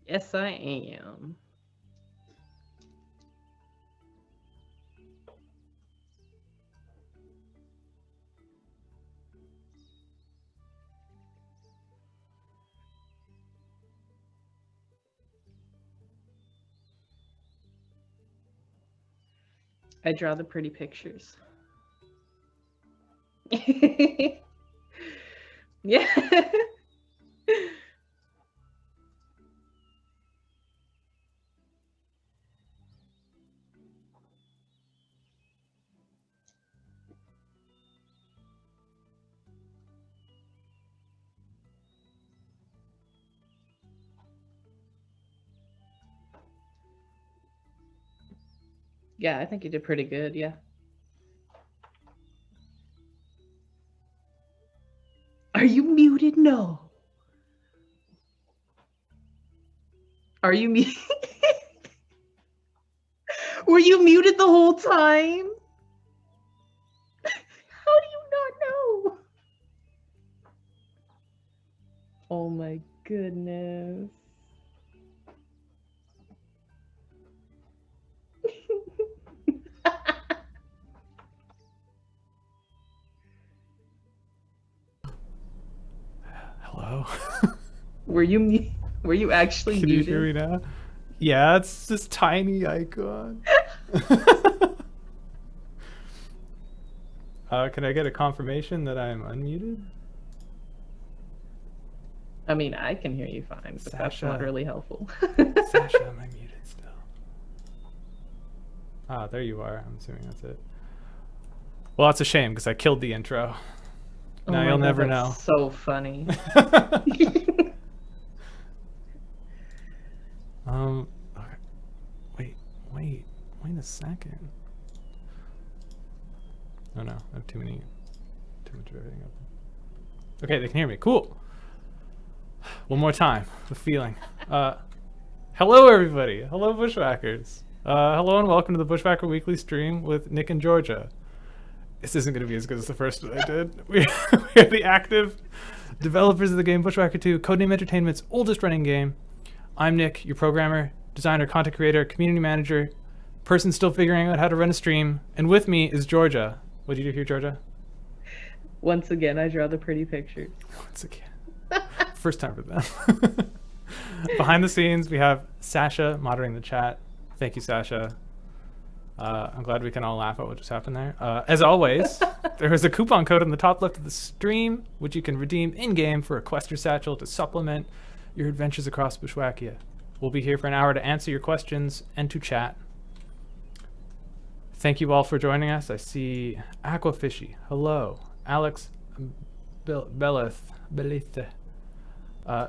Yes, I am. I draw the pretty pictures. Yeah. Yeah, I think you did pretty good. Yeah. Are you muted? No. Are you muted? Were you muted the whole time? How do you not know? Oh my goodness. Hello? Were you were you actually Can you muted? hear me now? Yeah, it's this tiny icon. Can I get a confirmation that I'm unmuted? I mean, I can hear you fine, but that's not Sasha. really helpful. Sasha, am I muted still? Ah, there you are. I'm assuming that's it. Well, that's a shame because I killed the intro. Oh Now my you'll God, never that's know. so funny. Okay. Wait a second. Oh no, I have too much of everything up. Okay, they can hear me. Cool. One more time. The feeling. Hello, everybody. Hello, Bushwhackers. Hello and welcome to the Bushwhacker Weekly stream with Nick and Georgia. This isn't going to be as good as the first one I did. We are the active developers of the game Bushwhacker 2, Codename Entertainment's oldest running game. I'm Nick, your programmer, designer, content creator, community manager, person still figuring out how to run a stream. And with me is Georgia. What did you do here, Georgia? Once again, I draw the pretty pictures. Once again. First time for them. Behind the scenes, we have Sasha moderating the chat. Thank you, Sasha. I'm glad we can all laugh at what just happened there. As always, there is a coupon code on the top left of the stream, which you can redeem in-game for a Quester Satchel to supplement your adventures across Bushwhackia. We'll be here for an hour to answer your questions and to chat. Thank you all for joining us. I see Aquafishy. Hello. Alex Belith.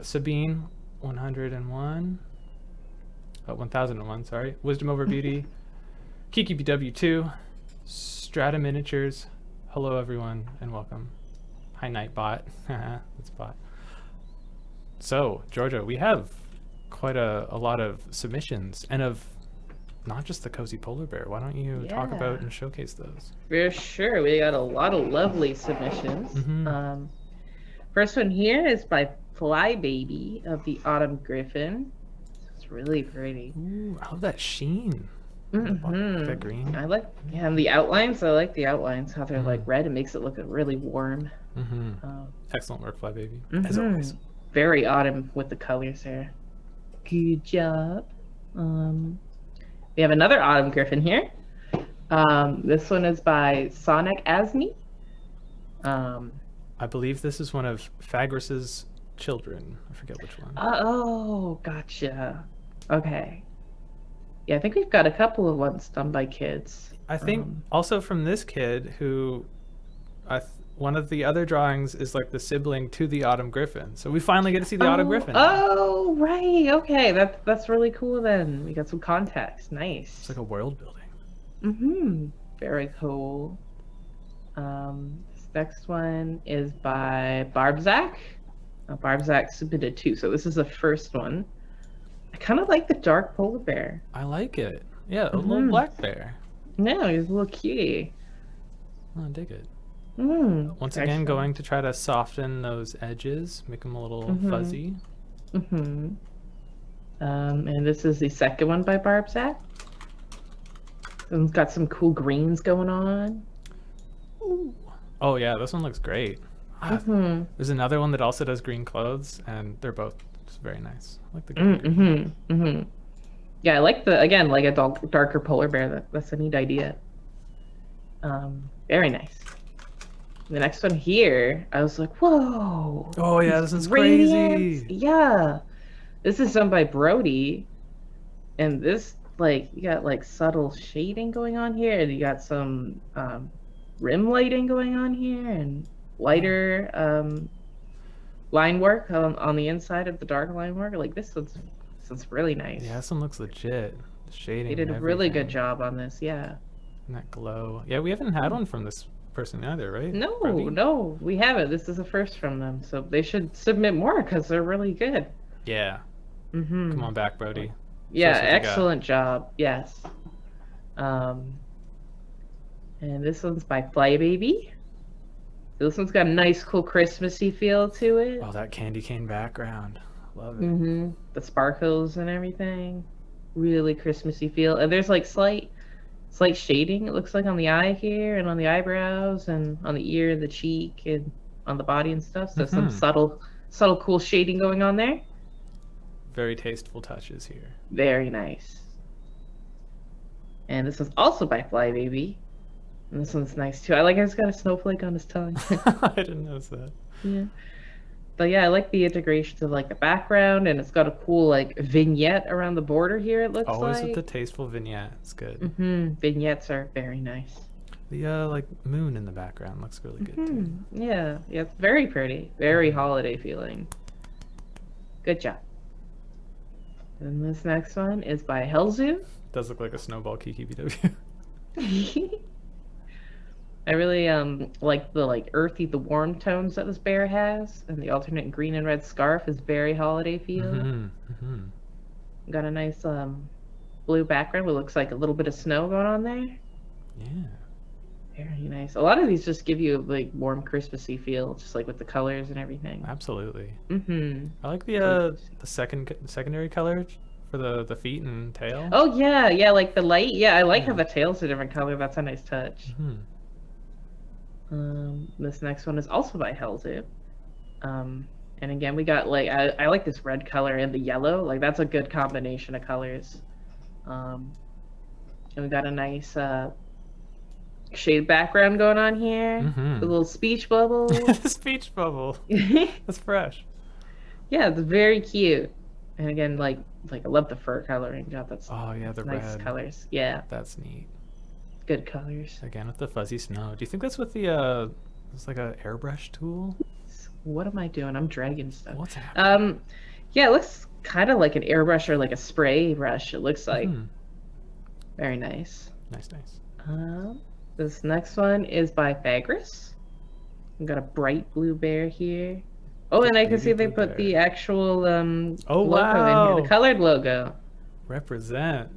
Sabine 101. 1001, sorry. Wisdom Over Beauty. Kiki BW2. Strata Miniatures. Hello everyone and welcome. Hi Nightbot. That's bot. So, Georgia, we have quite a lot of submissions and of not just the Cozy Polar Bear. Why don't you talk about and showcase those? For sure. We got a lot of lovely submissions. Mm-hmm. First one here is by Flybaby of the Autumn Griffin. It's really pretty. Ooh, I love that sheen. Mm-hmm. That green. I like, and the outlines. I like the outlines. How they're like red. It makes it look really warm. Mm-hmm. Excellent work, Flybaby. As Mm-hmm. always. Very autumn with the colors there. Good job. We have another Autumn Griffin here. This one is by Sonic Asmi. I believe this is one of Fagris's children. I forget which one. Oh, gotcha. Okay. Yeah, I think we've got a couple of ones done by kids. I think also from this kid who, one of the other drawings is like the sibling to the Autumn Griffin. So we finally get to see the Autumn Griffin. Oh, right. Okay, that's really cool then. We got some context. Nice. It's like a world building. Mm-hmm. Very cool. This next one is by Barbzak. Barbzak submitted two, so this is the first one. I kind of like the dark polar bear. I like it. Yeah, a little black bear. No, he's a little cutie. Oh, I dig it. Once Again, going to try to soften those edges, make them a little fuzzy. And this is the second one by Barbzak. It's got some cool greens going on. Ooh. Oh yeah, this one looks great. There's another one that also does green clothes, and they're both just very nice. I like the green. Yeah, I like again, like a darker polar bear. That's a neat idea. Very nice. The next one here, I was like, whoa. Oh yeah, this is radiance. crazy. Yeah. This is done by Brody. And this, like, you got like subtle shading going on here, and you got some rim lighting going on here, and lighter line work on the inside of the dark line work. Like this one's really nice. Yeah, this one looks legit. The shading. They did a really good job on this, yeah. And that glow. Yeah, we haven't had one from this person either, right? No, Brody? no, we haven't. This is a first from them, so they should submit more because they're really good. Yeah. Come on back, Brody. Yeah, Show us what you got. excellent job. Yes. And this one's by Flybaby. This one's got a nice, cool Christmassy feel to it. Oh, that candy cane background. Love it. The sparkles and everything. Really Christmassy feel. And there's like slight shading, it looks like, on the eye here and on the eyebrows and on the ear, the cheek, and on the body and stuff. So some subtle, cool shading going on there. Very tasteful touches here. Very nice. And this one's also by Flybaby. And this one's nice too. I like how it's got a snowflake on his tongue. I didn't notice that. Yeah. But yeah, I like the integration of like the background, and it's got a cool like vignette around the border here, it looks Always like. with the tasteful vignette. It's good. Vignettes are very nice. The like moon in the background looks really good too. Yeah, it's very pretty. Very holiday feeling. Good job. And this next one is by Hellzoo. Does look like a snowball Kiki BW. I really like the earthy, the warm tones that this bear has, and the alternate green and red scarf is very holiday feel. Mm-hmm. Got a nice blue background. It looks like a little bit of snow going on there. Yeah. Very nice. A lot of these just give you like warm, Christmassy feel, just like with the colors and everything. Absolutely. Mm-hmm. I like Really the secondary color for the feet and tail. Oh yeah, yeah, like the light. Yeah, I like how Yeah. the tail's a different color. That's a nice touch. Mm-hmm. This next one is also by Hellzip. And again, we got like I like this red color and the yellow. Like that's a good combination of colors. And we got a nice shade background going on here. Mm-hmm. A little speech bubble. The speech bubble. That's fresh. Yeah, it's very cute. And again, like I love the fur coloring job. That's Oh yeah, the nice red. colors. Yeah, That's neat. good colors. Again with the fuzzy snow. Do you think that's with the it's like a airbrush tool? What am I doing? I'm dragging stuff. What's happening? Yeah, it looks kind of like an airbrush or like a spray brush. It looks like Mhm. very nice. Nice. This next one is by Fagris. We've got a bright blue bear here. Oh, and I can baby see they blue put bear. the actual Oh, logo in here, wow. the colored logo. Represent.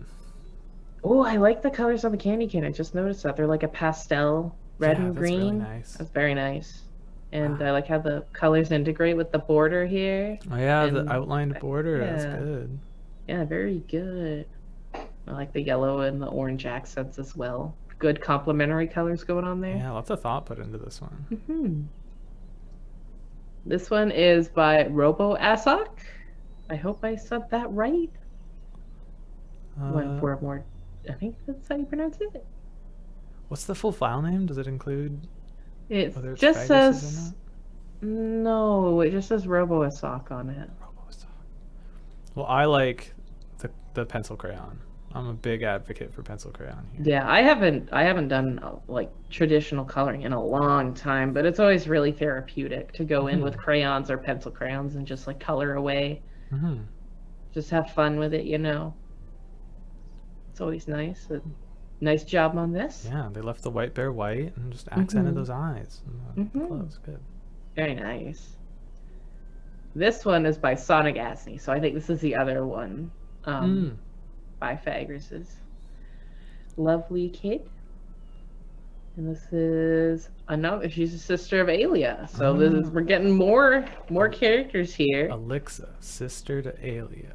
Oh, I like the colors on the candy cane. I just noticed that they're like a pastel red Yeah, and that's really green. nice. That's very nice. And Wow. I like how the colors integrate with the border here. Oh yeah, the And- outlined border. That's yeah. good. Yeah, very good. I like the yellow and the orange accents as well. Good complementary colors going on there. Yeah, lots of thought put into this one. Hmm. This one is by Robo Asok. I hope I said that right. One for a more, I think that's how you pronounce it. What's the full file name? Does it include It whether it's just Fagris says or no. It just says Robo Asok on it. not? Well, I like the pencil crayon. I'm a big advocate for pencil crayon here. Yeah, I haven't done like traditional coloring in a long time, but it's always really therapeutic to go in with crayons or pencil crayons and just like color away. Mm-hmm. Just have fun with it, you know. It's always nice. Nice job on this. Yeah, they left the white bear white and just accented Mhm. those eyes. And the Mhm. clothes. Good. Very nice. This one is by Sonic Asney, so I think this is the other one by Fagris's. Lovely kid. And this is another. She's a sister of Aelia, so this is we're getting more characters here. Elixa, sister to Aelia.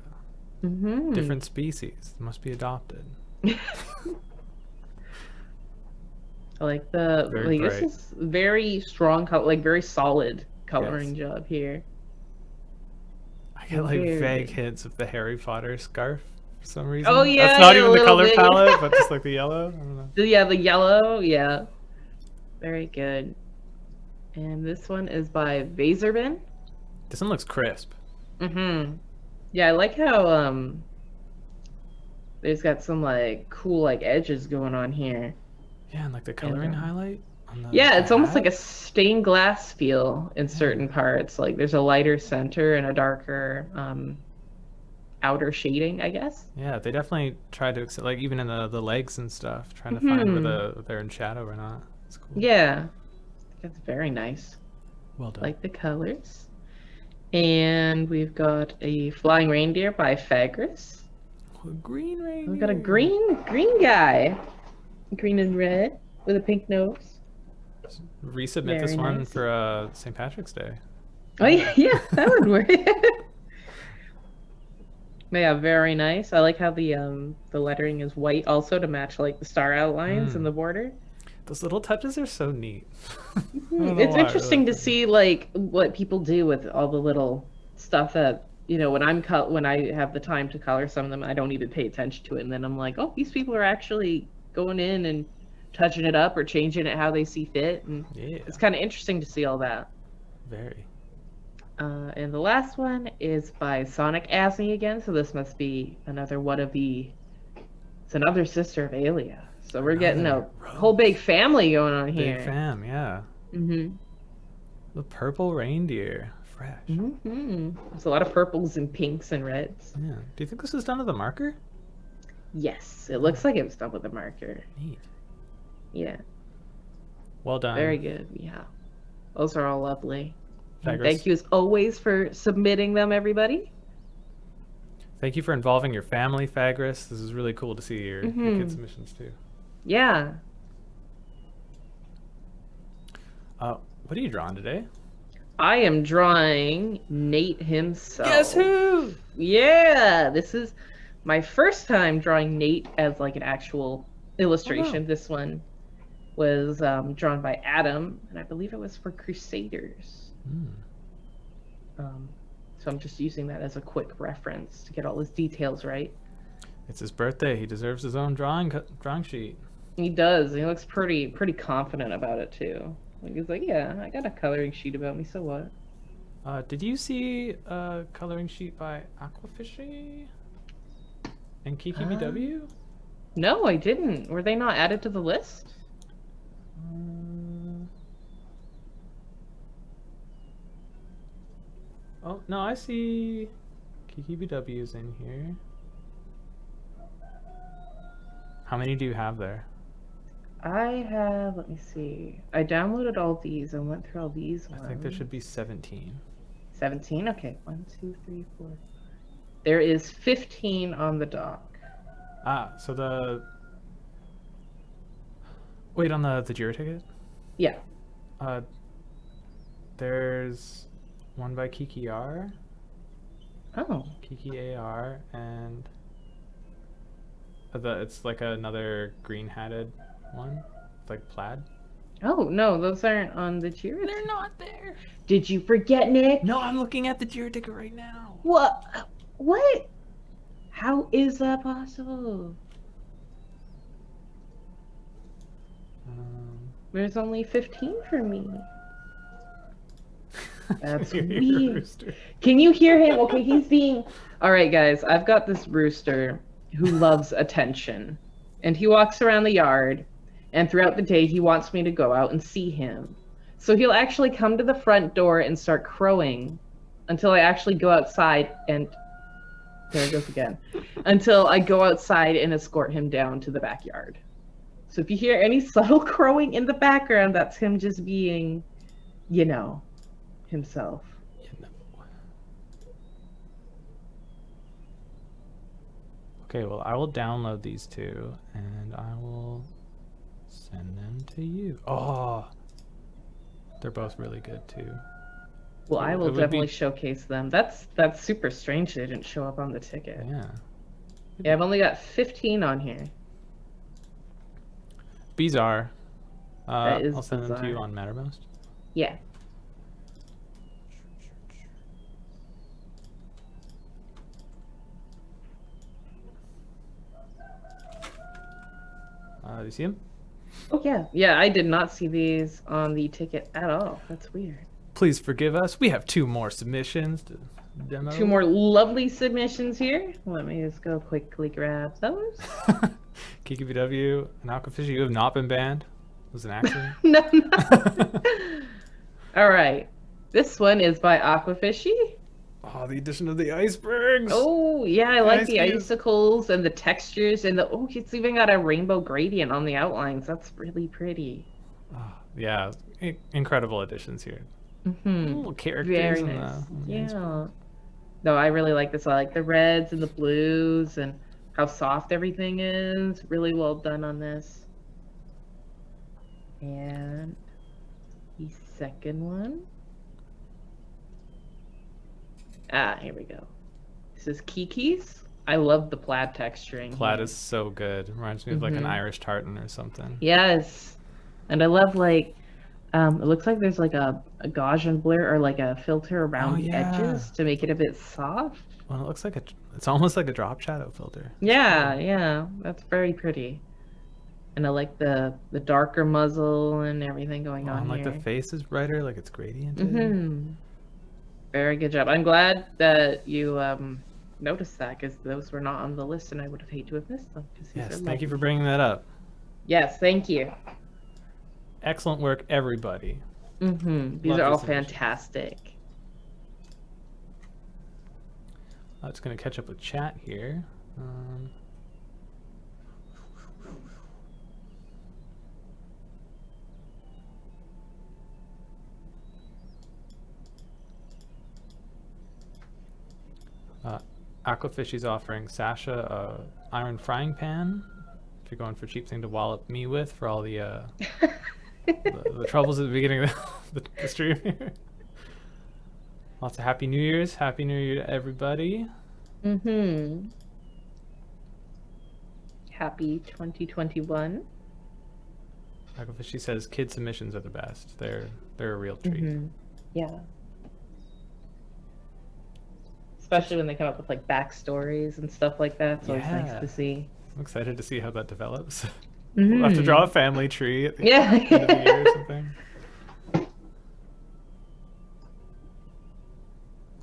Mm-hmm. Different species. Must be adopted. I like the Very like this bright. is very strong color, like very solid coloring job here. I get like Very vague good. hints of the Harry Potter scarf for some reason. Oh, yeah, That's not a even the little color bit. palette, but just like the yellow. I don't know. Yeah, the yellow, yeah. Very good. And this one is by Vaserbin. This one looks crisp. Mm-hmm. Yeah, I like how there's got some like cool like edges going on here. Yeah, and like the coloring highlight on the Yeah, it's almost like a hat. stained glass feel in certain parts. Like there's a lighter center and a darker outer shading, I guess. Yeah, they definitely tried to like even in the legs and stuff, trying to find where they're in shadow or not. It's cool. Yeah. That's very nice. Well done. Like the colors. And we've got a flying reindeer by Fagris. A green reindeer. We've got a green guy. Green and red with a pink nose. Resubmit this Very one nice. for St. Patrick's Day. Oh yeah, that would work. Yeah, very nice. I like how the lettering is white also to match like the star outlines in the border. Those little touches are so neat. I don't know It's why, I interesting really to see like what people do with all the little stuff that when when I have the time to color some of them, I don't even pay attention to it, and then I'm like, oh, these people are actually going in and touching it up or changing it how they see fit, and Yeah, it's kind of interesting to see all that. very. And the last one is by Sonic Asney again, so this must be another one of the. It's another sister of Aelia, so we're getting a Another whole big family going on here. Big fam, yeah. Mm-hmm. The purple reindeer. Fresh. Mm-hmm. There's a lot of purples and pinks and reds. Yeah. Do you think this was done with a marker? Yes, it looks like it was done with a marker. Neat. Yeah, Well done. very good. Yeah, those are all lovely. And Fagris. thank you as always for submitting them, everybody. Thank you for involving your family, Fagris. This is really cool to see your kid submissions too. Yeah. What are you drawing today? I am drawing Nate himself. Guess who? Yeah, this is my first time drawing Nate as like an actual illustration. Oh, wow. This one was drawn by Adam, and I believe it was for Crusaders. So I'm just using that as a quick reference to get all his details right. It's his birthday. He deserves his own drawing sheet. He does. He looks pretty confident about it too. Like he's like, yeah, I got a coloring sheet about me. So what? Did you see a coloring sheet by Aquafishy and Kiki BW? No, I didn't. Were they not added to the list? Oh, no, I see Kiki BW's in here. How many do you have there? I have, let me see. I downloaded all these and went through all these ones. I think there should be 17. 17? Okay. 1, 2, 3, 4. There is 15 on the dock. So the... Wait, on the Jira ticket? Yeah. There's one by Kiki R. Oh. Kiki AR, and it's like another green-hatted one. It's like plaid. Oh, no, those aren't on the Jira. They're not there. Did you forget, Nick? No, I'm looking at the Jira ticket right now. What? What? How is that possible? There's only 15 for me. That's weird. Rooster. Can you hear him? Okay, he's being... All right, guys, I've got this rooster who loves attention. And he walks around the yard, and throughout the day, he wants me to go out and see him. So he'll actually come to the front door and start crowing until I actually go outside and... There it goes again. Until I go outside and escort him down to the backyard. So if you hear any subtle crowing in the background, that's him just being, you know, himself. Okay, well, I will download these two and I will send them to you. Oh, they're both really good too. Well, I It will would definitely be- showcase them. That's super strange they didn't show up on the ticket. Yeah. Yeah, I've only got 15 on here. Bizarre. That is I'll send them to you bizarre. on Mattermost. Yeah. Do you see them? Oh, yeah. Yeah, I did not see these on the ticket at all. That's weird. Please forgive us. We have 2 more submissions to demo. 2 more lovely submissions here. Let me just go quickly grab those. Kiki BW and Aquafishy, you have not been banned. It was an accident. No, no. All right. This one is by Aquafishy. Oh, the addition of the icebergs. Oh, yeah, I like Ice the cubes. icicles and the textures and the... Oh, it's even got a rainbow gradient on the outlines. That's really pretty. Oh, yeah, incredible additions here. Mm-hmm. Little characters. Very in nice. the Yeah. iceberg. No, I really like this. I like the reds and the blues and how soft everything is. Really well done on this. And the second one. Here we go. This is Kiki's. I love the plaid texturing. Plaid here. is so good. Reminds me of like an Mhm. Irish tartan or something. Yes. And I love like it looks like there's like a gauge and blur or like a filter around Oh, the yeah. edges to make it a bit soft. Well, it looks like it's almost like a drop shadow filter. Yeah, yeah. That's very pretty. And I like the darker muzzle and everything going on And like here. the face is brighter, like it's gradiented. Mm-hmm. Very good job. I'm glad that you noticed that because those were not on the list and I would have hated to have missed them. 'cause these Yes, are thank you for lovely. bringing that up. Yes, thank you. Excellent work, everybody. Mm-hmm. These Love are all this submission. fantastic. I'm just gonna catch up with chat here. Aquafishy's offering Sasha a iron frying pan. If you're going for a cheap thing to wallop me with for all the the troubles at the beginning of the stream here. Lots of Happy New Year's. Happy New Year to everybody. Mm-hmm. Happy 2021. Aquafishy says kid submissions are the best. They're a real treat. Mm-hmm. Yeah. Especially when they come up with like backstories and stuff like that. It's always nice to see. I'm excited to see how that develops. Mm-hmm. We'll have to draw a family tree at the Yeah. end of the year or something.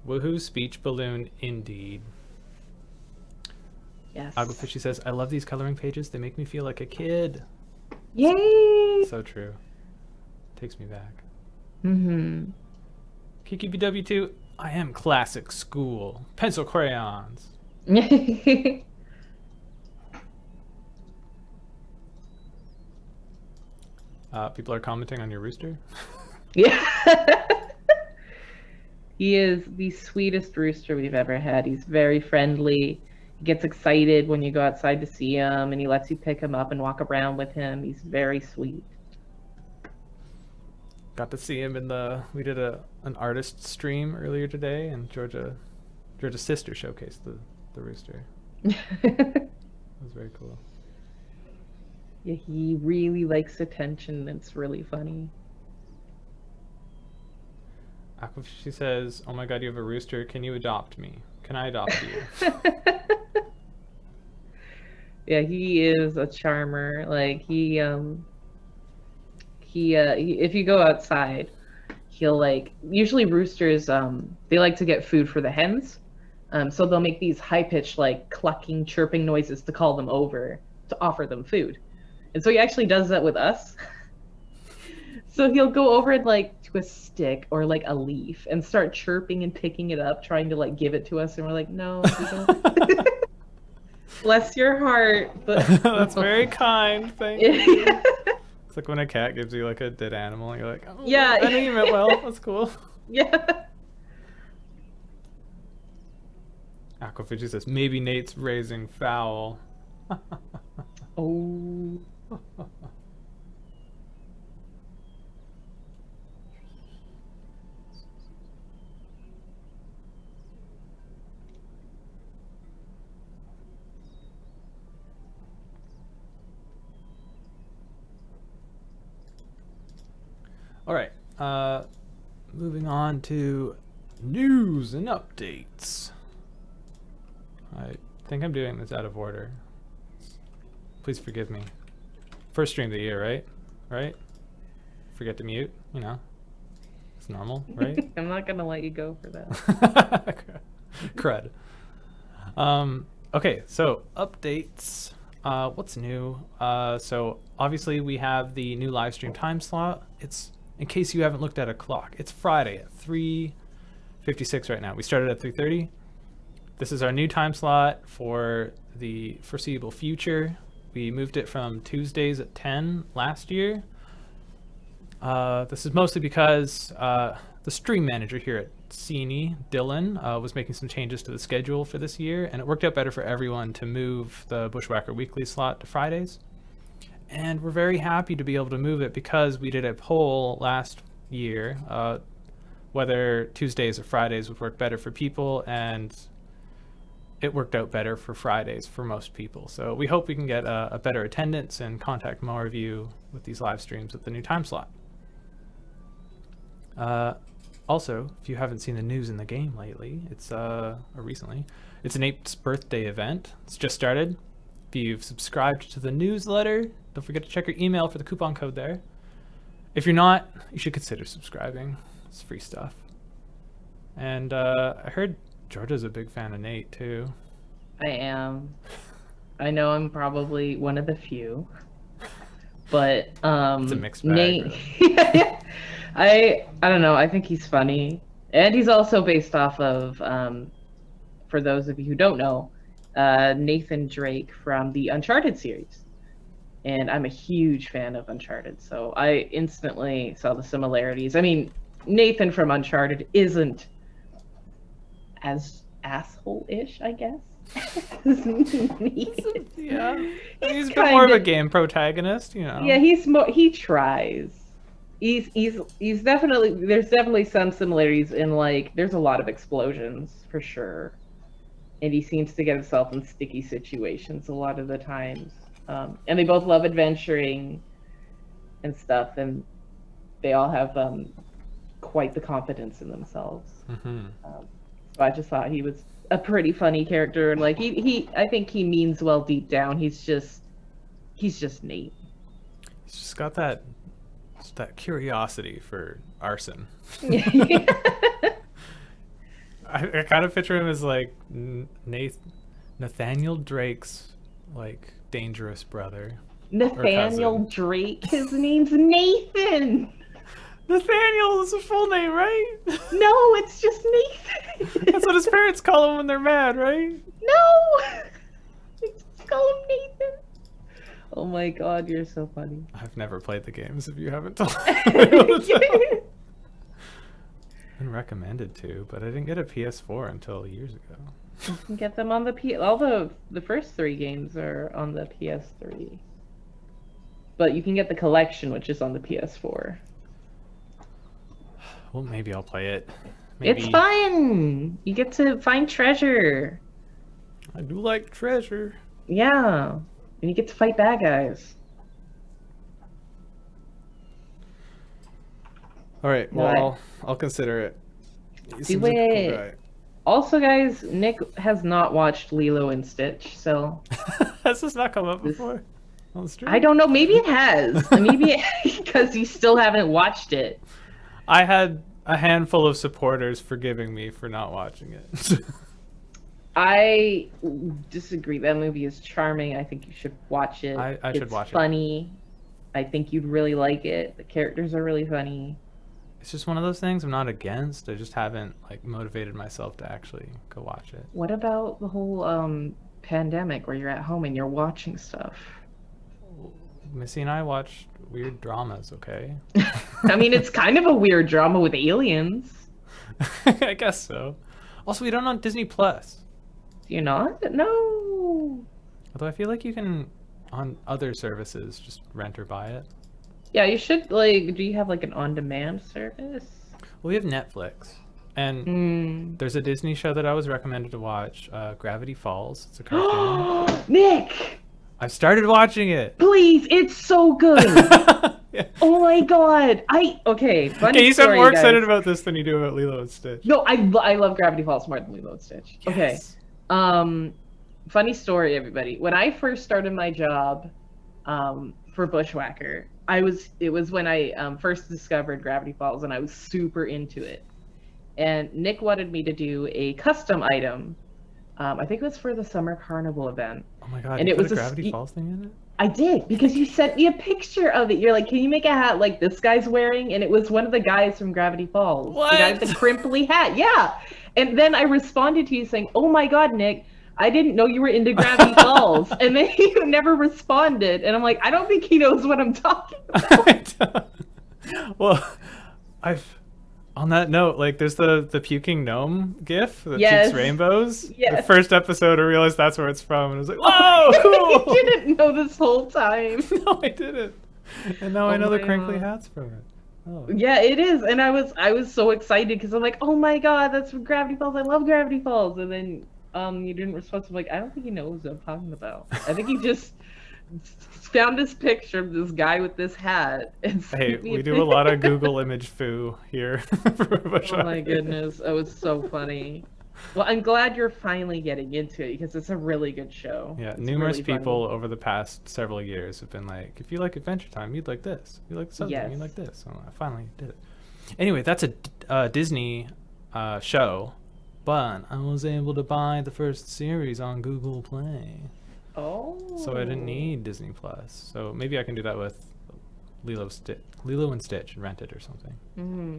Woohoo speech balloon indeed. Yes. Aquafishy says, I love these coloring pages. They make me feel like a kid. Yay! So true. Takes me back. Mm-hmm. KikiBW2, I am classic school. Pencil crayons. People are commenting on your rooster. Yeah. He is the sweetest rooster we've ever had. He's very friendly. He gets excited when you go outside to see him, and he lets you pick him up and walk around with him. He's very sweet. Got to see him we did an artist stream earlier today, and Georgia's sister showcased the rooster. It was very cool. Yeah, he really likes attention. It's really funny. Aquafishy says, oh my god, you have a rooster. Can you adopt me? Can I adopt you? Yeah, he is a charmer. Like he if you go outside, he'll like, usually roosters they like to get food for the hens. So they'll make these high-pitched like clucking, chirping noises to call them over to offer them food. And so he actually does that with us. So he'll go over and like to a stick or like a leaf and start chirping and picking it up, trying to like give it to us, and we're like, no, we don't. Bless your heart. But That's very kind. Thank you. It's like when a cat gives you like a dead animal, and you're like, oh, yeah, I know you meant well. That's cool. Yeah. Aquafishy says, maybe Nate's raising fowl. Oh. All right. Moving on to news and updates. I think I'm doing this out of order. Please forgive me. First stream of the year, right? Right? Forget to mute, you know. It's normal, right? I'm not gonna let you go for that. Crud. Okay, so updates. What's new? So obviously we have the new live stream time slot. It's, in case you haven't looked at a clock, it's Friday at 3:56 right now. We started at 3:30. This is our new time slot for the foreseeable future. We moved it from Tuesdays at 10 last year. This is mostly because the stream manager here at CNE, Dylan, was making some changes to the schedule for this year, and it worked out better for everyone to move the Bushwhacker Weekly slot to Fridays. And we're very happy to be able to move it because we did a poll last year whether Tuesdays or Fridays would work better for people, and it worked out better for Fridays for most people. So we hope we can get a better attendance and contact more of you with these live streams with the new time slot. Also, if you haven't seen the news in the game lately, or recently, it's an 8's birthday event. It's just started. If you've subscribed to the newsletter, don't forget to check your email for the coupon code there. If you're not, you should consider subscribing. It's free stuff. And I heard Georgia's a big fan of Nate too. I am. I know I'm probably one of the few, but It's a mixed bag. Nate. Really. I don't know. I think he's funny, and he's also based off of, for those of you who don't know, Nathan Drake from the Uncharted series, and I'm a huge fan of Uncharted, so I instantly saw the similarities. I mean, Nathan from Uncharted isn't as asshole-ish, I guess. Yeah, He's he's a bit more of a kinda- game protagonist, you know. Yeah, he tries. He's definitely, there's definitely some similarities in, like, there's a lot of explosions for sure, and he seems to get himself in sticky situations a lot of the times. And they both love adventuring and stuff, and they all have quite the confidence in themselves. Mm-hmm. So I just thought he was a pretty funny character. Like he I think he means well deep down. He's just Nate. He's just got that curiosity for arson. I kind of picture him as like Nathaniel Drake's like dangerous brother. Nathaniel Drake. His name's Nathan. Nathaniel is a full name, right? No, it's just Nathan. That's what his parents call him when they're mad, right? No. Just call him Nathan. Oh my god, you're so funny. I've never played the games if you haven't told me. Been recommended to, but I didn't get a PS4 until years ago. You can get them on the all the first 3 games are on the PS3. But you can get the collection, which is on the PS4. Well, maybe I'll play it. Maybe. It's fun. You get to find treasure. I do like treasure. Yeah. And you get to fight bad guys. All right. Well, I'll consider it. He seems like a cool guy. Also, guys, Nick has not watched Lilo and Stitch, so has this not come up before on the stream? I don't know. Maybe it has. Maybe because you still haven't watched it. I had a handful of supporters forgiving me for not watching it. I disagree. That movie is charming. I think you should watch it. I should watch it. It's funny. I think you'd really like it. The characters are really funny. It's just one of those things I'm not against. I just haven't like motivated myself to actually go watch it. What about the whole pandemic where you're at home and you're watching stuff? Missy and I watch weird dramas, okay? I mean, it's kind of a weird drama with aliens. I guess so. Also, we don't on Disney Plus. Do you not? No. Although I feel like you can, on other services, just rent or buy it. Yeah, you should, like, do you have, like, an on-demand service? Well, we have Netflix. And there's a Disney show that I was recommended to watch, Gravity Falls. It's a cartoon. Nick! I've started watching it. Please, it's so good. Yeah. Oh my god. Okay, funny Okay, you sound story, more guys. excited about this than you do about Lilo and Stitch. No, I love Gravity Falls more than Lilo and Stitch. Yes. Okay. Funny story, everybody. When I first started my job for Bushwhacker, it was when I first discovered Gravity Falls, and I was super into it. And Nick wanted me to do a custom item. I think it was for the Summer Carnival event. Oh my god, and you it put was a Gravity Falls thing in it? I did, because you sent me a picture of it. You're like, can you make a hat like this guy's wearing? And it was one of the guys from Gravity Falls. What? The guy with the crimply hat. Yeah. And then I responded to you saying, oh my god, Nick, I didn't know you were into Gravity Falls. And then you never responded. And I'm like, I don't think he knows what I'm talking about. Well, on that note, like, there's the puking gnome gif that Yes. pukes rainbows. Yes. The first episode, I realized that's where it's from, and I was like, whoa, cool! You didn't know this whole time. No, I didn't. And now I know the my crinkly God. hat's from it. Oh. Yeah, it is. And I was so excited because I'm like, oh my god, that's from Gravity Falls. I love Gravity Falls. And then you didn't respond. So I'm like, I don't think he knows what I'm talking about. I think he just found this picture of this guy with this hat. And Hey, sent me we do a lot of Google image foo here. For Oh my goodness, that was so funny. Well, I'm glad you're finally getting into it because it's a really good show. Yeah, It's numerous really funny. people over the past several years have been like, if you like Adventure Time, you'd like this. If you like something, Yes. you'd like this. So I finally did it. Anyway, that's a Disney show, but I was able to buy the first series on Google Play. Oh. So I didn't need Disney Plus. So maybe I can do that with Lilo and Stitch and rent it or something. Mm-hmm.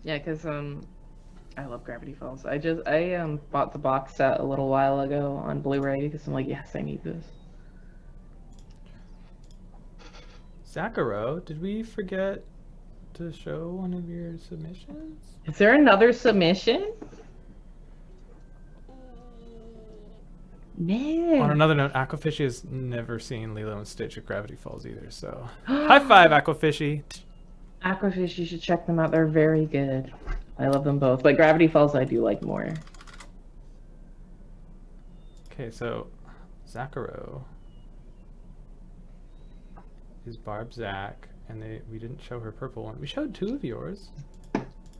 Yeah, because I love Gravity Falls. I bought the box set a little while ago on Blu-ray because I'm like, yes, I need this. Zakaro, did we forget to show one of your submissions? Is there another submission? No. On another note, Aquafishy has never seen Lilo and Stitch at Gravity Falls either, so high five, Aquafishy. Aquafish, you should check them out. They're very good. I love them both, but Gravity Falls I do like more. Okay, so Zakaro is Barb Zach, and we didn't show her purple one. We showed 2 of yours.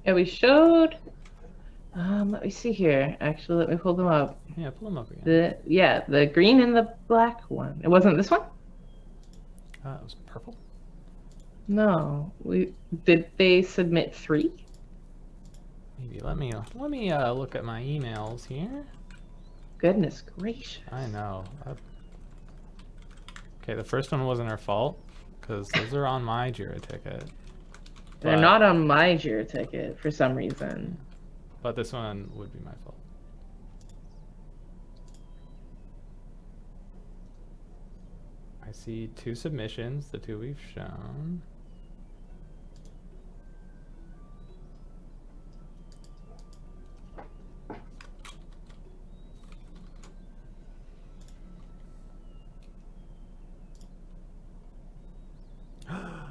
Yeah, we showed. Let me see here. Actually, let me pull them up. Yeah, pull them up again. The green and the black one. It wasn't this one? It was purple. No. Did they submit 3? Maybe let me look at my emails here. Goodness gracious. I know. Okay, the first one wasn't our fault because those are on my Jira ticket. They're not on my Jira ticket for some reason. But this one would be my fault. I see 2 submissions, the 2 we've shown.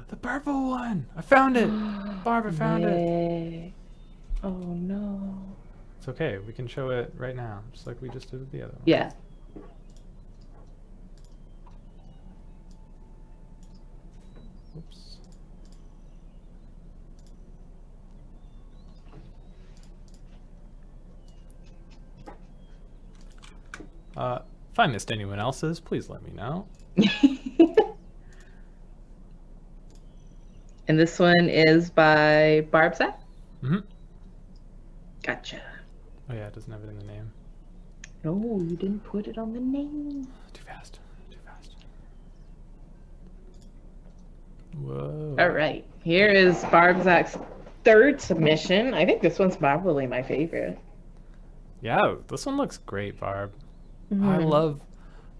The purple one! I found it! Barb, I found it! Oh no. It's okay, we can show it right now, just like we just did with the other one. Yeah. Oops. If I missed anyone else's, please let me know. And this one is by Barb Zach? Mm-hmm. Gotcha. Oh yeah, it doesn't have it in the name. No, you didn't put it on the name. Too fast. Too fast. Whoa. All right. Here is Barb Zach's 3rd submission. I think this one's probably my favorite. Yeah, this one looks great, Barb. I love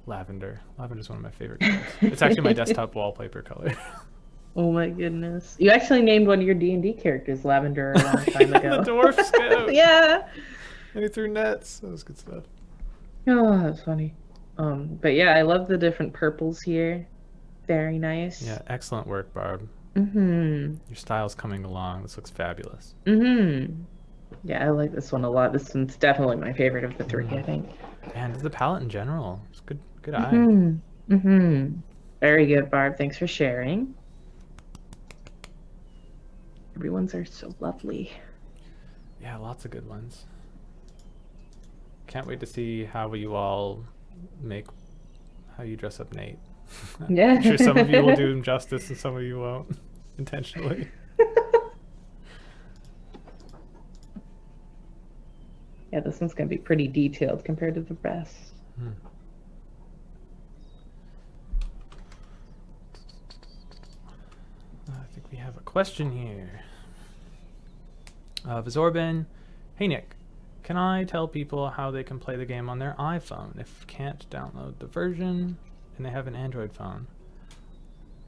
lavender. Lavender's one of my favorite colors. It's actually my desktop wallpaper color. Oh my goodness. You actually named one of your D&D characters Lavender a long time ago. The Dwarf Scout. Yeah. And he threw nets. That was good stuff. Oh, that's funny. But yeah, I love the different purples here. Very nice. Yeah, excellent work, Barb. Mm-hmm. Your style's coming along. This looks fabulous. Mm-hmm. Yeah, I like this one a lot. This one's definitely my favorite of the 3, I think. And the palette in general. It's good eye. Mm-hmm. Mm-hmm. Very good, Barb. Thanks for sharing. Everyone's are so lovely. Yeah, lots of good ones. Can't wait to see how you all how you dress up Nate. Yeah. I'm sure some of you will do him justice and some of you won't, intentionally. Yeah, this one's going to be pretty detailed compared to the rest. I think we have a question here. Vizorban, hey Nick, can I tell people how they can play the game on their iPhone if can't download the version and they have an Android phone?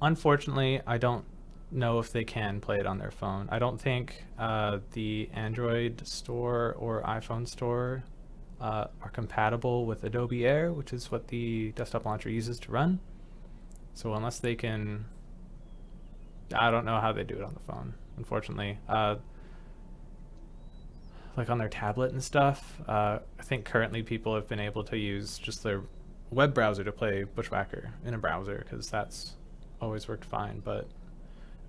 Unfortunately, I don't know if they can play it on their phone. I don't think the Android store or iPhone store are compatible with Adobe Air, which is what the desktop launcher uses to run. So unless they can, I don't know how they do it on the phone, unfortunately. Like on their tablet and stuff, I think currently people have been able to use just their web browser to play Bushwhacker in a browser, because that's always worked fine. But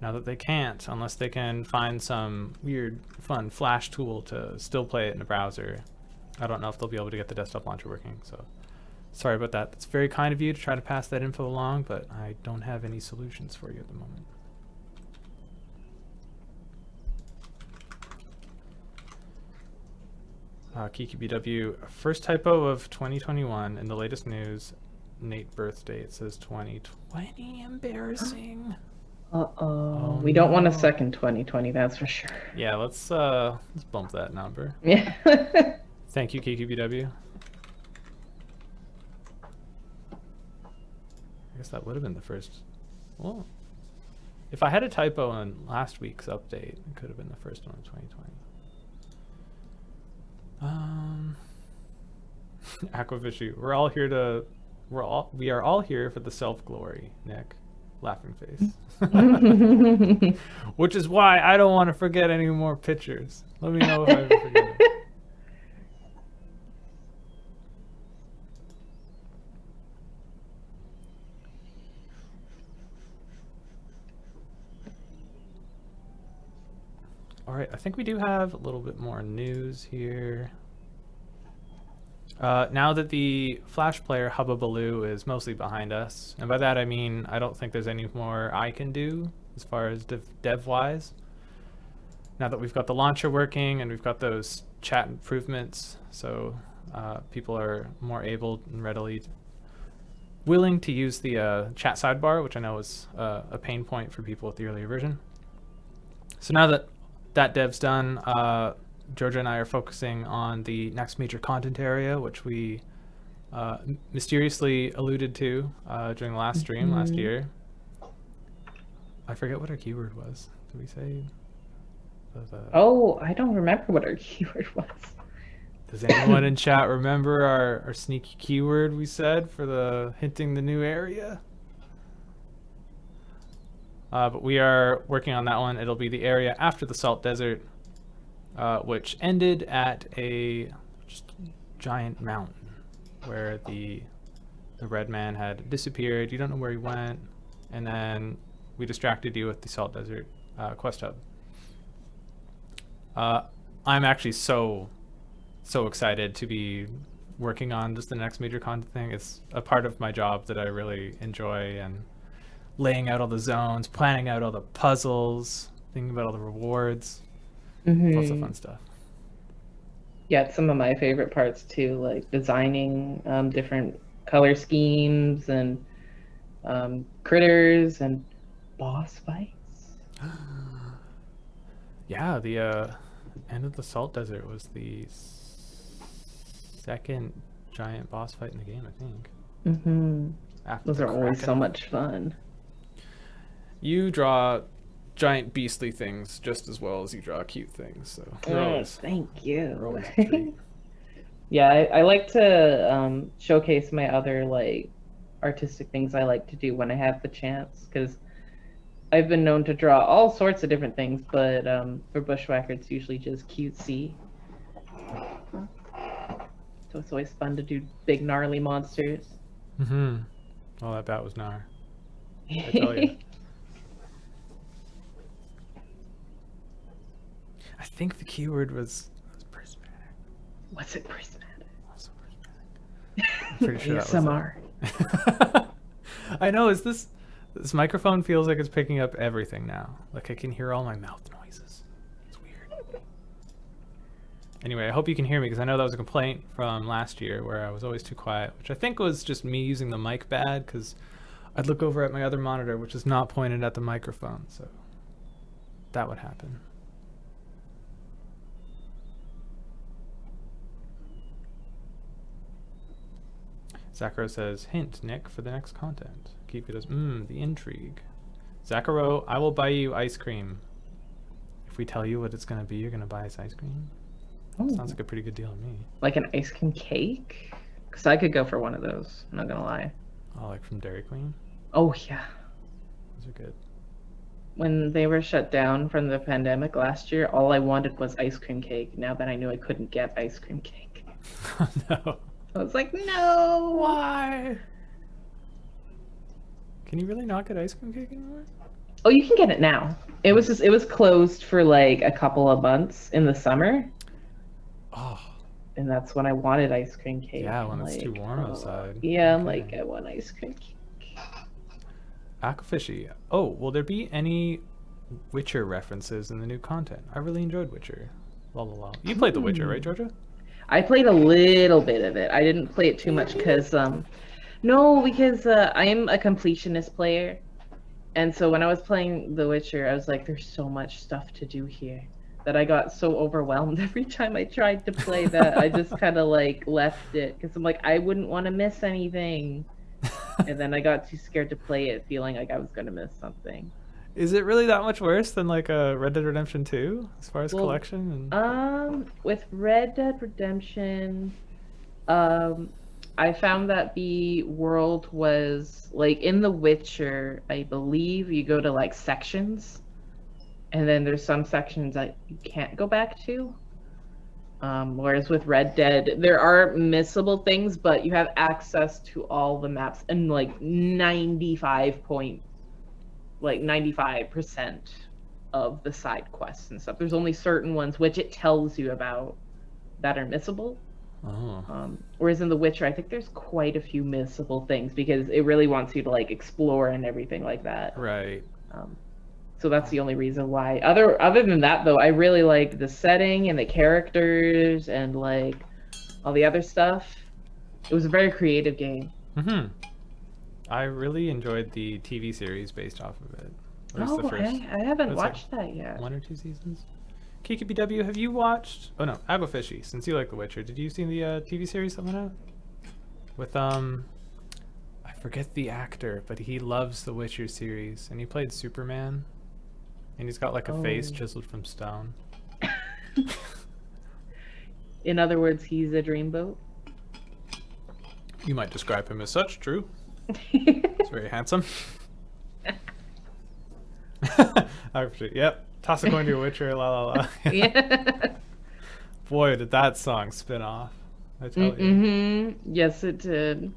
now that they can't, unless they can find some weird, fun Flash tool to still play it in a browser, I don't know if they'll be able to get the desktop launcher working. So sorry about that. It's very kind of you to try to pass that info along, but I don't have any solutions for you at the moment. KikiBW, first typo of 2021 in the latest news. Nate birthday. It says 2020. Embarrassing. Uh-oh. We don't want a second 2020, that's for sure. Yeah, let's bump that number. Yeah. Thank you, KikiBW. I guess that would have been the first. Well, if I had a typo in last week's update, it could have been the first one in 2020. Aquafishy. We are all here for the self-glory, Nick. Laughing face. Which is why I don't want to forget any more pictures. Let me know if I ever forget it. Alright, I think we do have a little bit more news here. Now that the Flash player Hubba Baloo is mostly behind us, and by that I mean I don't think there's any more I can do as far as dev-wise. Now that we've got the launcher working and we've got those chat improvements, so people are more able and readily willing to use the chat sidebar, which I know was a pain point for people with the earlier version. So now that that dev's done, Georgia and I are focusing on the next major content area, which we mysteriously alluded to during the last stream last year. I forget what our keyword was. Did we say? Oh, I don't remember what our keyword was. Does anyone in chat remember our sneaky keyword we said for the hinting the new area? But we are working on that one. It'll be the area after the Salt Desert, which ended at a just giant mountain where the red man had disappeared. You don't know where he went, and then we distracted you with the Salt Desert quest hub. I'm actually so excited to be working on just the next major content thing. It's a part of my job that I really enjoy, and laying out all the zones, planning out all the puzzles, thinking about all the rewards. Lots of fun stuff. Yeah, it's some of my favorite parts too, like designing different color schemes and critters and boss fights. Yeah, the end of the Salt Desert was the second giant boss fight in the game, I think. After Those are always so much fun. You draw giant beastly things just as well as you draw cute things, so thank you. Yeah, I like to showcase my other like artistic things I like to do when I have the chance, because I've been known to draw all sorts of different things, but for Bushwhacker it's usually just cutesy. So it's always fun to do big gnarly monsters. Oh, that bat was gnar. I tell you. I think the keyword was prismatic. What's it, prismatic? Also prismatic. I'm pretty sure ASMR. That was it. I know, this microphone feels like it's picking up everything now. Like I can hear all my mouth noises. It's weird. Anyway, I hope you can hear me, because I know that was a complaint from last year where I was always too quiet, which I think was just me using the mic bad, because I'd look over at my other monitor, which is not pointed at the microphone, so that would happen. Zakaro says, hint, Nick, for the next content. Keep it as, the intrigue. Zakaro, I will buy you ice cream. If we tell you what it's going to be, you're going to buy us ice cream? Oh. Sounds like a pretty good deal to me. Like an ice cream cake? Because I could go for one of those, I'm not going to lie. Oh, like from Dairy Queen? Oh, yeah. Those are good. When they were shut down from the pandemic last year, all I wanted was ice cream cake, now that I knew I couldn't get ice cream cake. Oh, no. I was like, no! Why? Can you really not get ice cream cake anymore? Oh, you can get it now. It was closed for like a couple of months in the summer. Oh. And that's when I wanted ice cream cake. Yeah, when it's too warm outside. Yeah, I'm like, I want ice cream cake. Aquafishy. Oh, will there be any Witcher references in the new content? I really enjoyed Witcher. La la la. You played The Witcher, right, Georgia? I played a little bit of it. I didn't play it too much because, because I am a completionist player. And so when I was playing The Witcher, I was like, there's so much stuff to do here that I got so overwhelmed every time I tried to play that I just kind of like left it, because I'm like, I wouldn't want to miss anything. And then I got too scared to play it, feeling like I was going to miss something. Is it really that much worse than like a Red Dead Redemption 2 as far as collection? With Red Dead Redemption, Um, I found that the world was like in The Witcher, I believe you go to like sections, and then there's some sections that you can't go back to. Whereas with Red Dead, there are missable things, but you have access to all the maps and like 95% of the side quests and stuff. There's only certain ones which it tells you about that are missable. Whereas in The Witcher, I think there's quite a few missable things because it really wants you to like explore and everything like that. Right. So that's the only reason why. Other than that, though, I really like the setting and the characters and like all the other stuff. It was a very creative game. Mm-hmm. I really enjoyed the TV series based off of it. At least the first, I haven't it's watched that yet. 1 or 2 seasons. KKBW, have you watched? Oh no, Abofishy. Since you like The Witcher, did you see the TV series that went out with I forget the actor, but he loves the Witcher series, and he played Superman, and he's got like a face chiseled from stone. In other words, he's a dreamboat. You might describe him as such. True. He's very handsome. Yep. Toss a coin to your Witcher. La la la. Yeah. Boy, did that song spin off! I tell you. Mm-hmm. Yes, it did.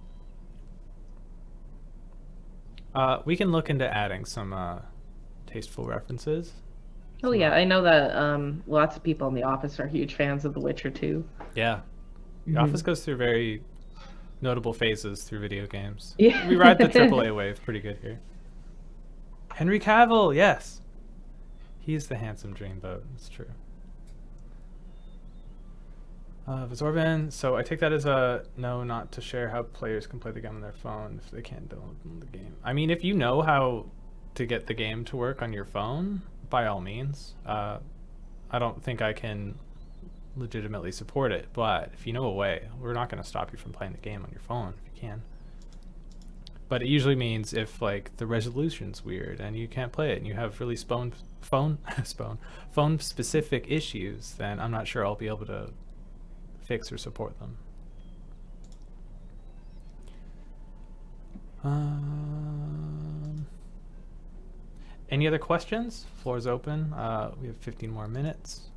We can look into adding some tasteful references. Oh yeah, I know that lots of people in the office are huge fans of The Witcher too. Yeah. The Office goes through very notable phases through video games. Yeah. We ride the AAA wave pretty good here. Henry Cavill, yes. He's the handsome dreamboat. It's true. Vizorban, so I take that as a no, not to share how players can play the game on their phone if they can't download the game. I mean, if you know how to get the game to work on your phone, by all means. I don't think I can legitimately support it, but if you know a way, we're not going to stop you from playing the game on your phone if you can. But it usually means if like the resolution's weird and you can't play it and you have really phone specific issues, then I'm not sure I'll be able to fix or support them. Any other questions? Floor's open. We have 15 more minutes.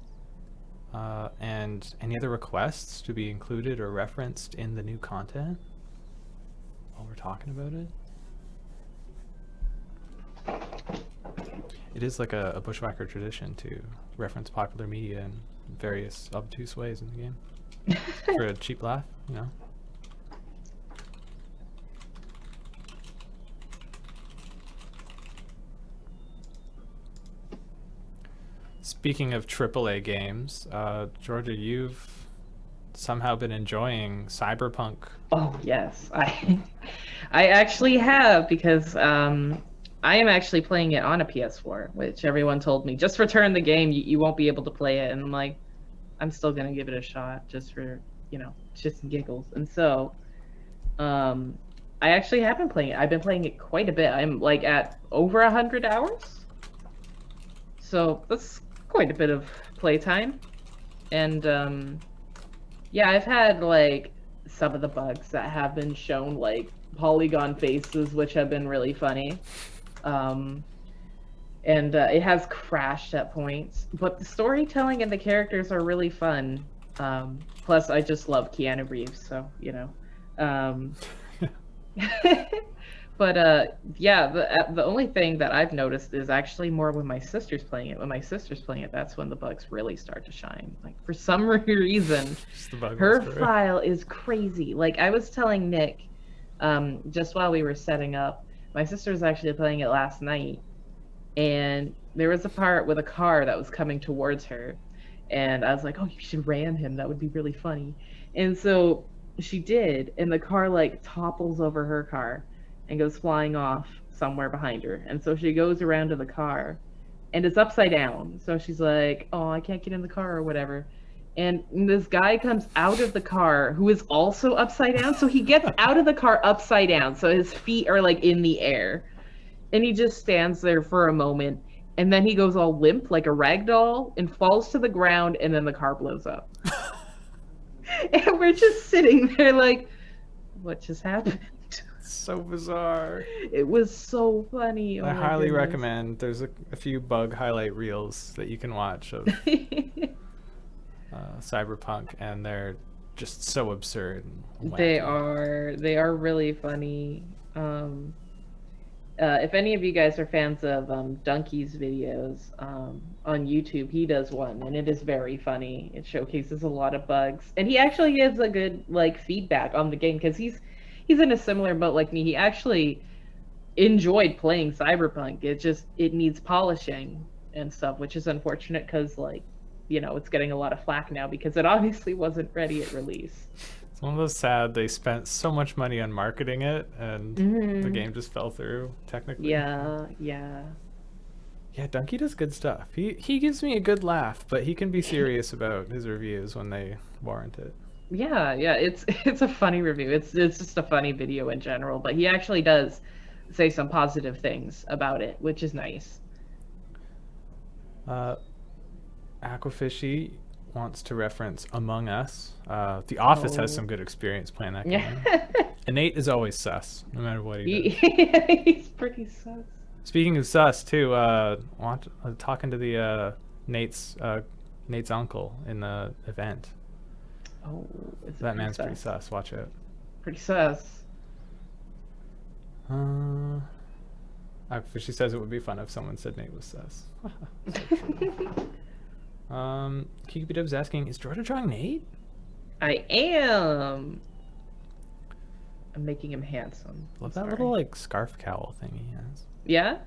And any other requests to be included or referenced in the new content while we're talking about it? It is like a Bushwhacker tradition to reference popular media in various obtuse ways in the game for a cheap laugh, you know. Speaking of AAA games, Georgia, you've somehow been enjoying Cyberpunk. Oh yes, I actually have because I am actually playing it on a PS4, which everyone told me just return the game, you won't be able to play it, and I'm like, I'm still gonna give it a shot just for shits and giggles. And so, I actually have been playing it. I've been playing it quite a bit. I'm like at over 100 hours, so that's quite a bit of playtime. And yeah, I've had like some of the bugs that have been shown, like polygon faces, which have been really funny. And it has crashed at points, but the storytelling and the characters are really fun. Plus, I just love Keanu Reeves, so But yeah, the only thing that I've noticed is actually more when my sister's playing it. When my sister's playing it, that's when the bugs really start to shine. Like for some reason, her file is crazy. Like I was telling Nick, just while we were setting up, my sister was actually playing it last night, and there was a part with a car that was coming towards her, and I was like, "Oh, you should ram him. That would be really funny." And so she did, and the car like topples over her car and goes flying off somewhere behind her. And so she goes around to the car, and it's upside down. So she's like, "Oh, I can't get in the car," or whatever. And this guy comes out of the car who is also upside down. So he gets out of the car upside down. So his feet are like in the air. And he just stands there for a moment. And then he goes all limp like a rag doll and falls to the ground. And then the car blows up. And we're just sitting there like, what just happened? So bizarre. It was so funny. Oh I my highly goodness. recommend. There's a few bug highlight reels that you can watch of Cyberpunk, and they're just so absurd. And They wacky. are really funny. If any of you guys are fans of Donkey's videos on YouTube, he does one, and it is very funny. It showcases a lot of bugs, and he actually gives a good like feedback on the game because he's in a similar boat like me. He actually enjoyed playing Cyberpunk. It needs polishing and stuff, which is unfortunate because like it's getting a lot of flack now because it obviously wasn't ready at release. It's one of those sad. They spent so much money on marketing it, and the game just fell through. Technically. Yeah, yeah. Yeah, Donkey does good stuff. He gives me a good laugh, but he can be serious about his reviews when they warrant it. Yeah, yeah, it's a funny review. It's just a funny video in general, but he actually does say some positive things about it, which is nice. Aquafishy wants to reference Among Us. The Office has some good experience playing that game. Yeah. And Nate is always sus, no matter what he does. He's pretty sus. Speaking of sus, too, talking to the Nate's uncle in the event. Oh, is it That man's sus? pretty sus. Watch it. Pretty sus. She says it would be fun if someone said Nate was sus. Kiki Dub's asking, is Jordan drawing Nate? I am. I'm making him handsome. Love that little like scarf cowl thing he has. Yeah?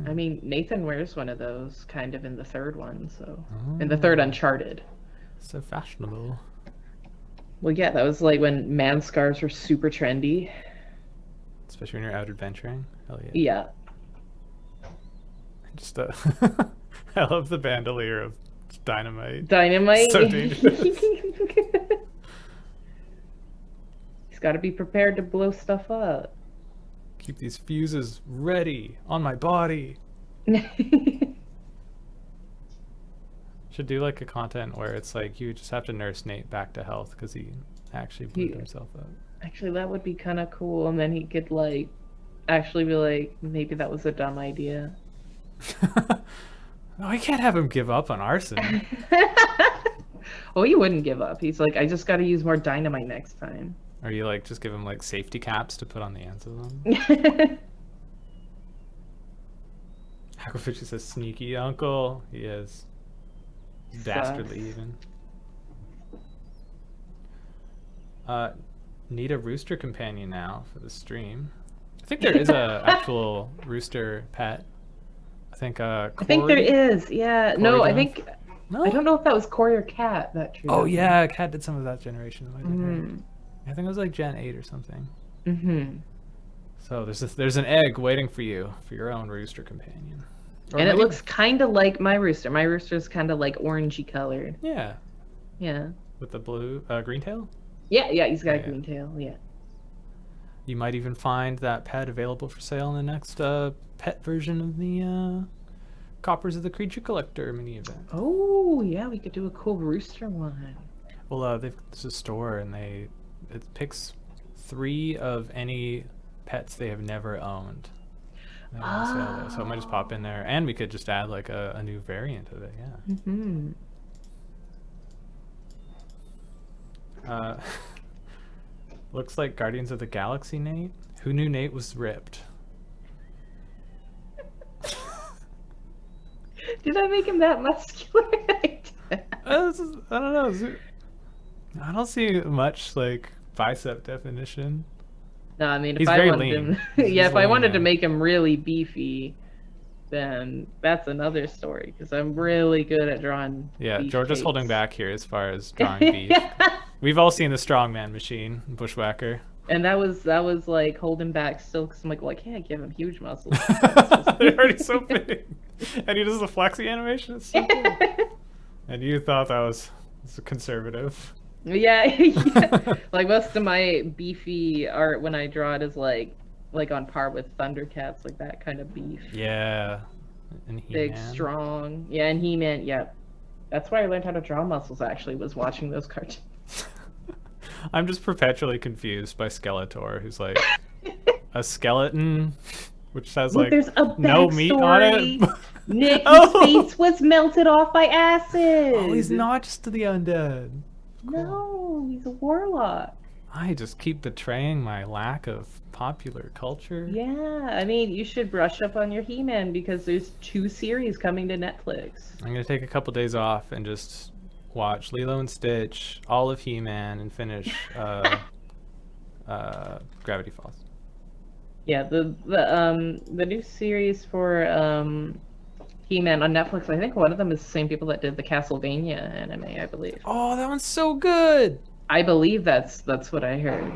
I mean, Nathan wears one of those kind of in the third one, so in the third Uncharted. So fashionable. Well, yeah, that was like when man scarves were super trendy. Especially when you're out adventuring. Hell yeah. Yeah. Just I love the bandolier of dynamite. Dynamite. So dangerous. He's got to be prepared to blow stuff up. Keep these fuses ready on my body. Should do like a content where it's like you just have to nurse Nate back to health because he actually blew himself up. Actually, that would be kind of cool, and then he could like actually be like, maybe that was a dumb idea. No, I can't have him give up on arson. Oh, he wouldn't give up. He's like, I just got to use more dynamite next time. Or you like just give him like safety caps to put on the ends of them. Aquafishy says sneaky uncle. He is. Dastardly even. Need a rooster companion now for the stream. I think there is a actual rooster pet. I think Corey, I think there is. Yeah. Corey no, I Duff? think No? I don't know if that was Corey or Cat that tree. Oh yeah, Cat did some of that generation. I think it was like Gen 8 or something. So there's an egg waiting for you for your own rooster companion. Or And it maybe- looks kind of like my rooster. My rooster's kind of like orangey colored. Yeah, Yeah. with the blue green tail. Yeah, yeah, he's got a Yeah. green tail. Yeah. You might even find that pet available for sale in the next pet version of the Coppers of the Creature Collector mini event. Oh, yeah, we could do a cool rooster one. Well, there's a store and it picks 3 of any pets they have never owned. They have on sale there. So it might just pop in there, and we could just add like a new variant of it. Yeah. Looks like Guardians of the Galaxy Nate. Who knew Nate was ripped? Did I make him that muscular? I don't know. I don't see much like bicep definition. No, I mean, if He's I very wanted lean. him, He's yeah, if I lean, wanted to yeah. make him really beefy, then that's another story. Because I'm really good at drawing. Yeah, beef George is cakes. holding back here as far as drawing beef. We've all seen the Strongman Machine, Bushwhacker. And that was like holding back still because I'm like, well, I can't give him huge muscles. They're already so big. And he does the flexi animation. It's so cool. And you thought that was conservative. Yeah, yeah. Like most of my beefy art when I draw it is like on par with Thundercats, like that kind of beef. Yeah. And Big, He-Man. strong. Yeah, and He-Man, yeah. That's why I learned how to draw muscles actually, was watching those cartoons. I'm just perpetually confused by Skeletor, who's like a skeleton, which says But like there's a no meat on it. backstory. Nick, his Oh! face was melted off by acid. Oh, he's not just the undead. Cool. No, he's a warlock. I just keep betraying my lack of popular culture. Yeah, I mean, you should brush up on your He-Man because there's 2 series coming to Netflix. I'm gonna take a couple days off and just watch Lilo and Stitch, all of He-Man, and finish Gravity Falls. Yeah, the new series for He-Man on Netflix. I think one of them is the same people that did the Castlevania anime. I believe. Oh, that one's so good. I believe that's what I heard.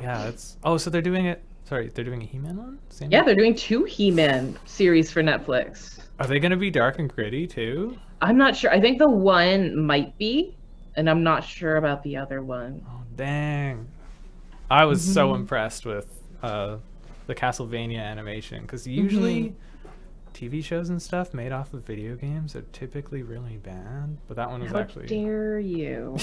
Yeah, it's. Oh, so they're doing it. Sorry, they're doing a He-Man one. Same. Yeah, they're doing 2 He-Man series for Netflix. Are they gonna be dark and gritty too? I'm not sure. I think the one might be, and I'm not sure about the other one. Oh dang! I was so Mhm. impressed with the Castlevania animation because usually TV shows and stuff made off of video games are typically really bad, but that one was How actually. dare you?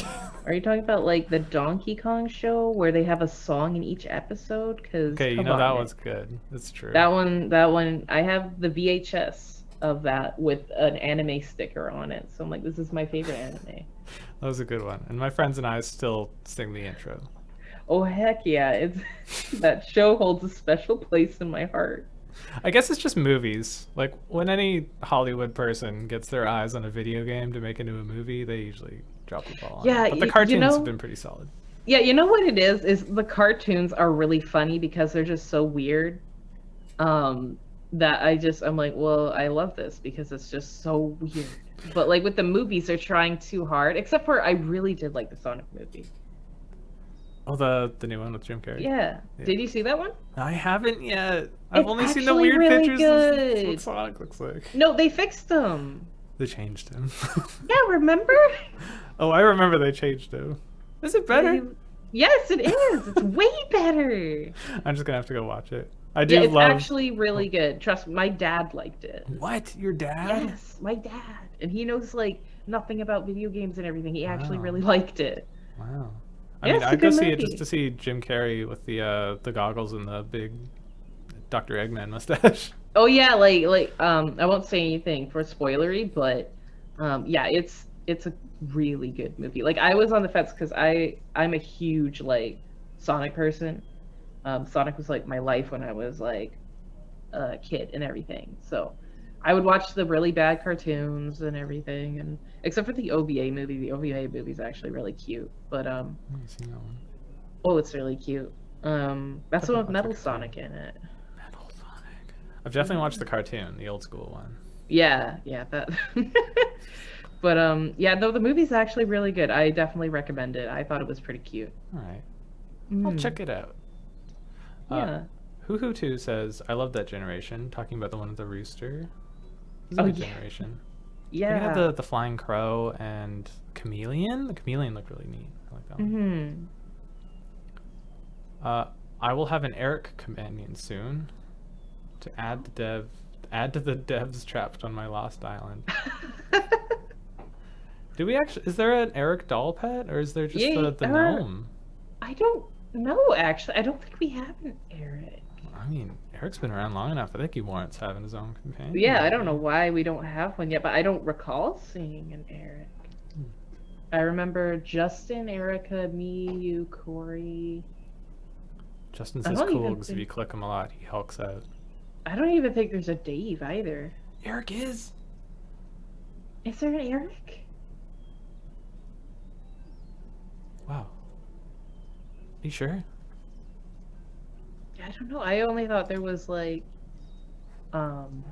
Are you talking about like the Donkey Kong show where they have a song in each episode? Because Okay, you know that one's good. That's true. that one. I have the VHS of that with an anime sticker on it. So I'm like, this is my favorite anime. That was a good one, and my friends and I still sing the intro. Oh heck yeah! It's that show holds a special place in my heart. I guess it's just movies. Like when any Hollywood person gets their eyes on a video game to make into a movie, they usually drop the ball on Yeah, it. But the you cartoons know- have been pretty solid. Yeah, you know what it is the cartoons are really funny because they're just so weird. That I'm like, well, I love this because it's just so weird. But like with the movies, they're trying too hard. Except for I really did like the Sonic movie. Oh, the new one with Jim Carrey. Yeah. Yeah. Did you see that one? I haven't yet. I've It's only seen the actually weird really pictures. That's good. what Sonic looks like. No, they fixed them. They changed him. Yeah, remember? Oh, I remember they changed him. Is it better? Yes, it is. It's way better. I'm just gonna have to go watch it. I do Yeah, it's love. actually really good. Trust me, my dad liked it. What? Your dad? Yes, my dad. And he knows like nothing about video games and everything. He actually Wow. really liked it. Wow. I Yeah, mean, it's a I'd go good see it just movie. to see Jim Carrey with the goggles and the big Dr. Eggman mustache. Oh yeah, I won't say anything for spoilery, but yeah, it's a really good movie. Like I was on the fence because I'm a huge like Sonic person. Sonic was like my life when I was like a kid and everything. So I would watch the really bad cartoons and everything, and except for the OVA movie. The OVA movie is actually really cute, but I haven't seen that one. oh, it's really cute. That's the one with Definitely Metal watch it. Sonic in it. Metal Sonic. I've definitely watched the cartoon, the old school one. Yeah, that. But yeah, no, the movie's actually really good. I definitely recommend it. I thought it was pretty cute. All right, I'll check it out. Yeah. Hoo2 says, I love that generation, talking about the one with the rooster. This is Oh, my yeah. generation. They Yeah. have the flying crow and chameleon. The chameleon looked really neat. I like that one. Mhm. I will have an Eric companion soon to add to the devs trapped on my lost island. Do we actually? Is there an Eric doll pet, or is there just Yeah, the gnome? I don't know actually. I don't think we have an Eric. I mean, Eric's been around long enough. I think he warrants having his own companion. Yeah, I don't know why we don't have one yet, but I don't recall seeing an Eric. I remember Justin, Erica, me, you, Corey. Justin I says don't cool even because if you think- click him a lot, he hulks out. I don't even think there's a Dave either. Eric is. Is there an Eric? Wow. Are you sure? I don't know. I only thought there was like an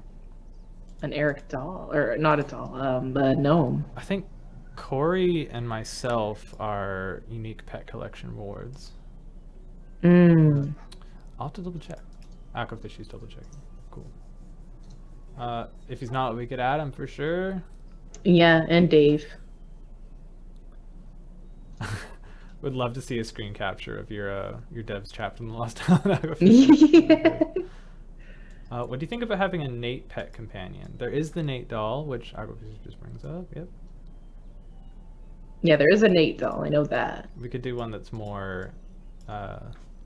Eric doll or not a doll, a gnome. I think Corey and myself are unique pet collection rewards. Mm. I'll have to double check. Aquafishy's double checking. Cool. If he's not, we could add him for sure. Yeah, and Dave. Would love to see a screen capture of your devs trapped in the Lost Island. Yeah. What do you think about having a Nate pet companion? There is the Nate doll, which Aquafishy just brings up. Yep. Yeah, there is a Nate doll. I know that. We could do one that's more,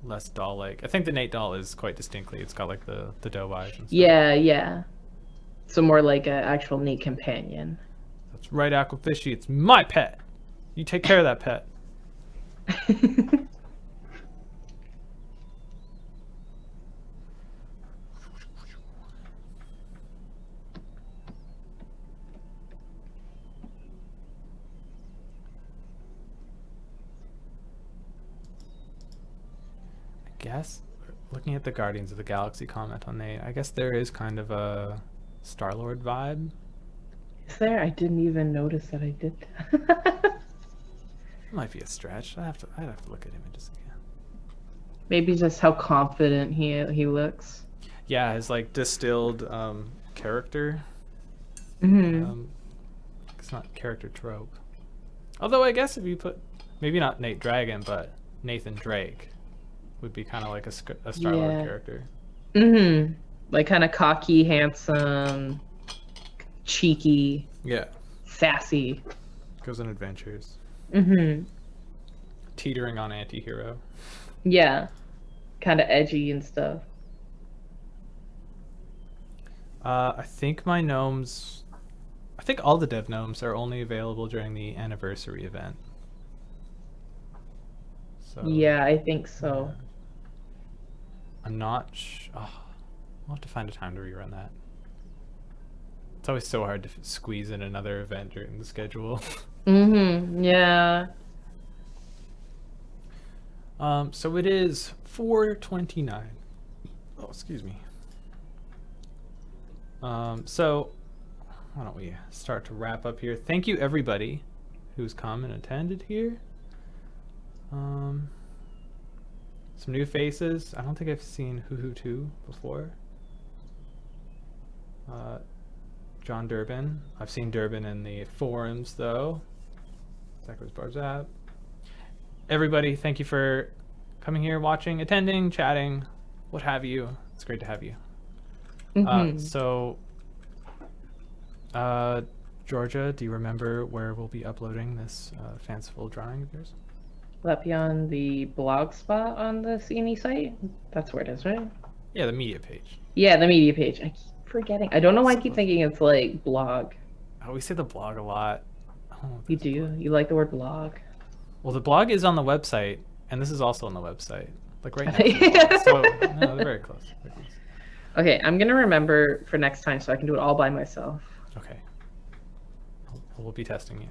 less doll-like. I think the Nate doll is quite distinctly. It's got like the doe eyes and stuff. Yeah, yeah. So more like an actual Nate companion. That's right, Aquafishy. It's my pet. You take care of that pet. I guess, looking at the Guardians of the Galaxy comment on Nate, I guess there is kind of a Star-Lord vibe. Is there? I didn't even notice that I did that. Might be a stretch. I'd have to look at images again. Maybe just how confident he looks. Yeah, his like distilled character. Mm-hmm. It's not character trope. Although I guess if you put maybe not Nate Dragon, but Nathan Drake would be kind of like a Star-Lord Yeah. character. Mm-hmm. Like kind of cocky, handsome, cheeky, Yeah, sassy. goes on adventures, Mm-hmm. teetering on anti-hero. Yeah. Kind of edgy and stuff. I think my gnomes. I think all the dev gnomes are only available during the anniversary event. So Yeah, I think so. I'm not. I'll have to find a time to rerun that. It's always so hard to squeeze in another event during the schedule. Mm-hmm. Yeah. So it is 4:29. Oh, excuse me. So why don't we start to wrap up here? Thank you everybody who's come and attended here. Some new faces. I don't think I've seen Hoo2 before. John Durbin. I've seen Durbin in the forums though. Zachary Barzab. Everybody, thank you for coming here, watching, attending, chatting, what have you. It's great to have you. Mm-hmm. Georgia, do you remember where we'll be uploading this fanciful drawing of yours? Will that be on the blog spot on the CNE site? That's where it is, right? Yeah, the media page. Yeah, the media page. I keep forgetting. I don't know why I keep thinking it's like blog. Oh, we say the blog a lot. You do? You like the word blog? Well, the blog is on the website, and this is also on the website. Like right now. So, no, they're very close. Very close. Okay, I'm gonna remember for next time so I can do it all by myself. Okay. We'll be testing you.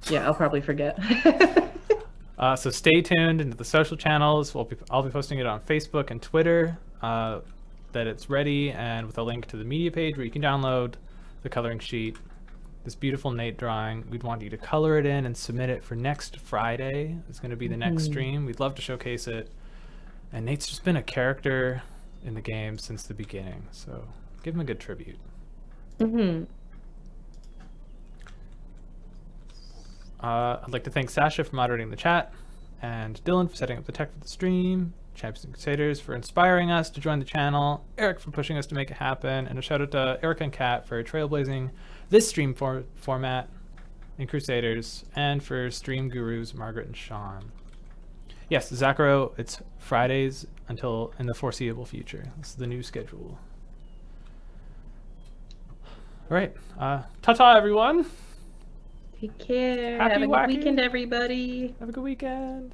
Yeah, I'll probably forget. So stay tuned into the social channels. I'll be posting it on Facebook and Twitter that it's ready, and with a link to the media page where you can download the coloring sheet. This beautiful Nate drawing. We'd want you to color it in and submit it for next Friday. It's going to be the next stream. We'd love to showcase it. And Nate's just been a character in the game since the beginning, so give him a good tribute. Mm-hmm. I'd like to thank Sasha for moderating the chat, and Dylan for setting up the tech for the stream, Champions and Crusaders for inspiring us to join the channel, Eric for pushing us to make it happen, and a shout out to Eric and Kat for trailblazing this stream format in Crusaders, and for stream gurus Margaret and Sean. Yes, Zacharo, it's Fridays until in the foreseeable future. This is the new schedule. All right, ta-ta everyone. Take care. Happy Have a wacky. good weekend, everybody. Have a good weekend.